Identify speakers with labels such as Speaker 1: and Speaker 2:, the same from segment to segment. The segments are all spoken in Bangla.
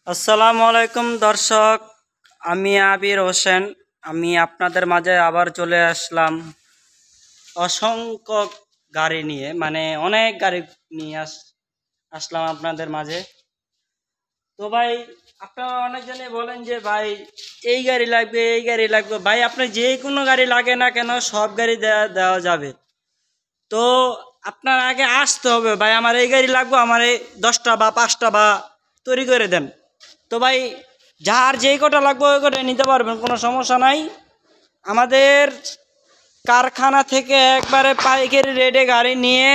Speaker 1: আসসালামু আলাইকুম দর্শক, আমি আবির হোসেন। আমি আপনাদের মাঝে আবার চলে আসলাম অসংখ্য গাড়ি নিয়ে, মানে অনেক গাড়ি নিয়ে আসলাম আপনাদের মাঝে। তো ভাই, আপনারা অনেকজনে বলেন যে ভাই এই গাড়ি লাগবে, এই গাড়ি লাগবে। ভাই আপনি যে কোনো গাড়ি লাগে না কেন, সব গাড়ি দেওয়া যাবে। তো আপনার আগে আসতে হবে, ভাই আমার এই গাড়ি লাগবে, আমার এই 10টা বা 5টা বা তৈরি করে দেন। তো ভাই যার যেই কটা লাগবে ওই কটা নিতে পারবেন, কোনো সমস্যা নাই। আমাদের কারখানা থেকে একবারে পাইকারি রেটে গাড়ি নিয়ে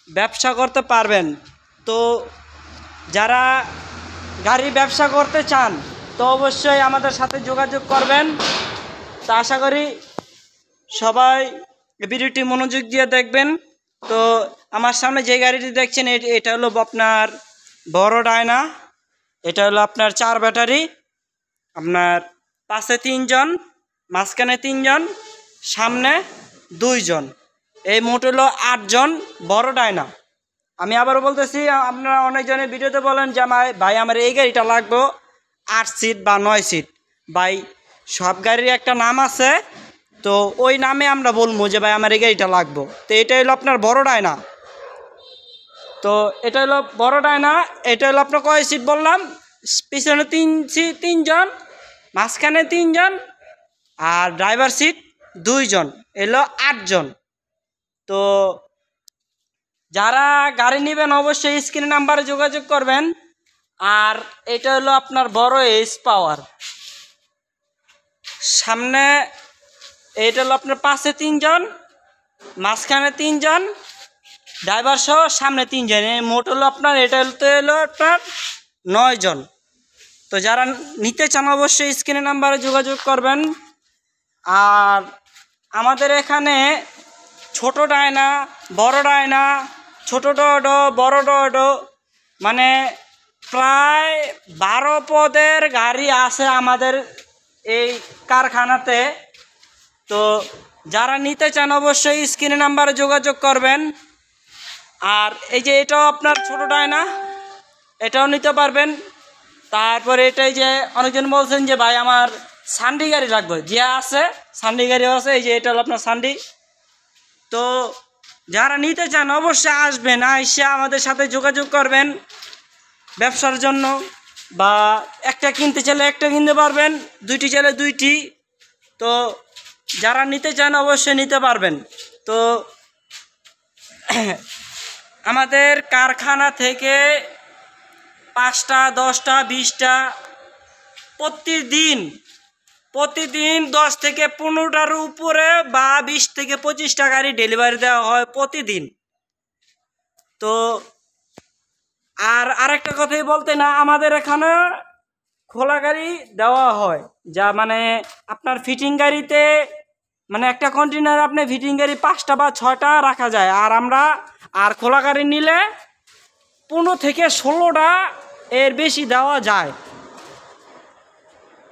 Speaker 1: ব্যবসা করতে পারবেন। তো যারা গাড়ি ব্যবসা করতে চান তো অবশ্যই আমাদের সাথে যোগাযোগ করবেন। তো আশা করি সবাই ভিডিওটি মনোযোগ দিয়ে দেখবেন। তো আমার সামনে যে গাড়িটি দেখছেন এটা হলো আপনার বড় ডায়না। এটা হলো আপনার 4 ব্যাটারি, আপনার পাশে 3 জন, মাঝখানে 3 জন, সামনে 2 জন, এই মোট হলো 8 জন বড় ডায়না। আমি আবারও বলতেছি, আপনারা অনেকজনের ভিডিওতে বলেন যে ভাই আমার এই গাড়িটা লাগবে 8 সিট বা 9 সিট। ভাই সব গাড়ির একটা নাম আছে, তো ওই নামে আমরা বলবো যে ভাই আমার এই গাড়িটা লাগবে। তো এটা হলো আপনার বড় ডায়না। তো এটা হলো বড় ডায়না। এটা হলো আপনার কয় সিট বললাম? পিছনে 3 জন, মাঝখানে 3 জন, আর ড্রাইভার সিট 2 জন, এলো 8 জন। তো যারা গাড়ি নেবেন অবশ্যই স্ক্রিন নাম্বারে যোগাযোগ করবেন। আর এটা হলো আপনার বড় এস পাওয়ার। সামনে এটা হলো আপনার পাশে 3 জন, মাঝখানে 3 জন, ড্রাইভার সহ সামনে 3 জন, এই মোট হলো আপনার এটা হলো আপনার 9 জন। তো যারা নিতে চান অবশ্যই স্ক্রিনে নাম্বারে যোগাযোগ করবেন। আর আমাদের এখানে ছোট ডায়না, বড় ডায়না, ছোট ডডো, বড় ডডো, মানে প্রায় 12 পদের গাড়ি আছে আমাদের এই কারখানাতে। তো যারা নিতে চান অবশ্যই স্ক্রিনে নাম্বারে যোগাযোগ করবেন। আর এই যে এটাও আপনার ছোট ডায়না, এটাও নিতে পারবেন। তারপরে এটাই যে অনেকজন বলছেন যে ভাই আমার সান্ডি গাড়ি লাগবে, যে আছে সান্ডি গাড়িও আছে। এই যে এটা হলো আপনার সান্ডি। তো যারা নিতে চান অবশ্যই আসবেন, এসে আমাদের সাথে যোগাযোগ করবেন ব্যবসার জন্য। বা একটা কিনতে চাইলে একটা কিনতে পারবেন, 2টি চাইলে 2টি। তো যারা নিতে চান অবশ্যই নিতে পারবেন। তো আমাদের কারখানা থেকে 5টা, 10টা, 20টা প্রতিদিন 10 থেকে 15টার উপরে বা 20 থেকে 25টা গাড়ি ডেলিভারি দেওয়া হয় প্রতিদিন। তো আর আরেকটা কথাই বলতে না, আমাদের এখানে খোলা গাড়ি দেওয়া হয়, যা মানে আপনার ফিটিং গাড়িতে, মানে একটা কন্টেনার আপনি ফিটিং গাড়ি 5টা বা 6টা রাখা যায়। আর খোলা গাড়ি নিলে 15 থেকে 16টা এর বেশি দেওয়া যায়।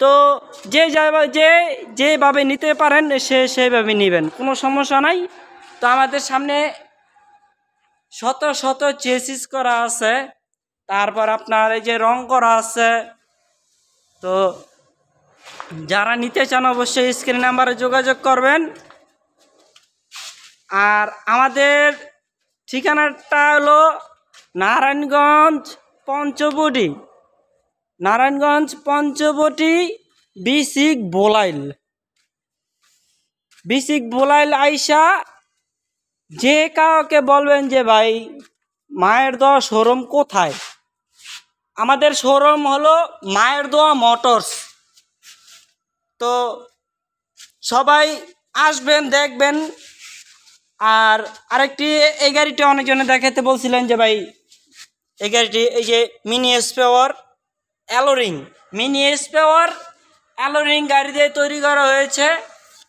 Speaker 1: তো যেভাবে নিতে পারেন সেভাবে নেবেন, কোনো সমস্যা নাই। তো আমাদের সামনে শত চেসিস করা আছে, তারপর আপনার এই যে রং করা আছে। তো যারা নিতে চান অবশ্যই স্ক্রিন নাম্বারে যোগাযোগ করবেন। আর আমাদের ঠিকানাটা হলো নারায়ণগঞ্জ পঞ্চবটি বিসিক বোলাইল আইসা যে কাউকে বলবেন যে ভাই মায়ের দোয়া শোরুম কোথায়, আমাদের শোরুম হলো মায়ের দোয়া মোটরস। তো সবাই আসবেন, দেখবেন। আর আরেকটি, এই গাড়িটি অনেকজনে দেখাতে বলছিলেন যে ভাই এই গাড়িটি, এই যে মিনি স্পেওয়ার অ্যালোরিং গাড়ি দিয়ে তৈরি করা হয়েছে।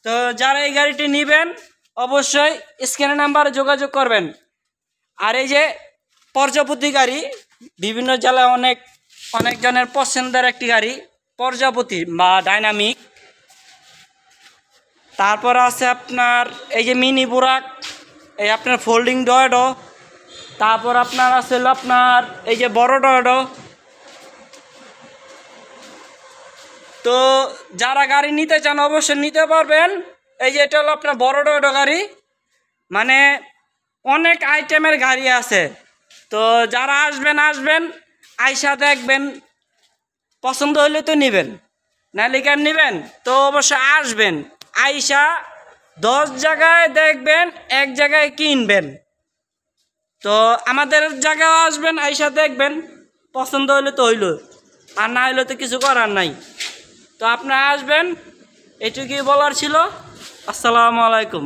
Speaker 1: তো যারা এই গাড়িটি নেবেন অবশ্যই স্ক্রিনের নাম্বারে যোগাযোগ করবেন। আর এই যে প্রজাপতি গাড়ি, বিভিন্ন জেলায় অনেকজনের পছন্দের একটি গাড়ি প্রজাপতি বা ডাইনামিক। তারপর আছে আপনার এই যে মিনি বুরাক, এই আপনার ফোল্ডিং ডয়েডো। তারপর আপনার আছে আপনার এই যে বড় ডয়েডো। তো যারা গাড়ি নিতে চান অবশ্যই নিতে পারবেন। এই যে এটা হলো আপনার বড় টয়োটা গাড়ি, মানে অনেক আইটেমের গাড়ি আছে। তো যারা আসবেন আইসা দেখবেন, পছন্দ হলে তো নেবেন, নাহলে কেন নেবেন। তো অবশ্যই আসবেন, আইসা 10 জায়গায় দেখবেন, এক জায়গায় কিনবেন। তো আমাদের জায়গায় আসবেন, আইসা দেখবেন, পছন্দ হলে তো হইল, আর না হইলে তো কিছু করার নাই। তো আপনারা আসবেন, এটুকুই বলার ছিল। আসসালামু আলাইকুম।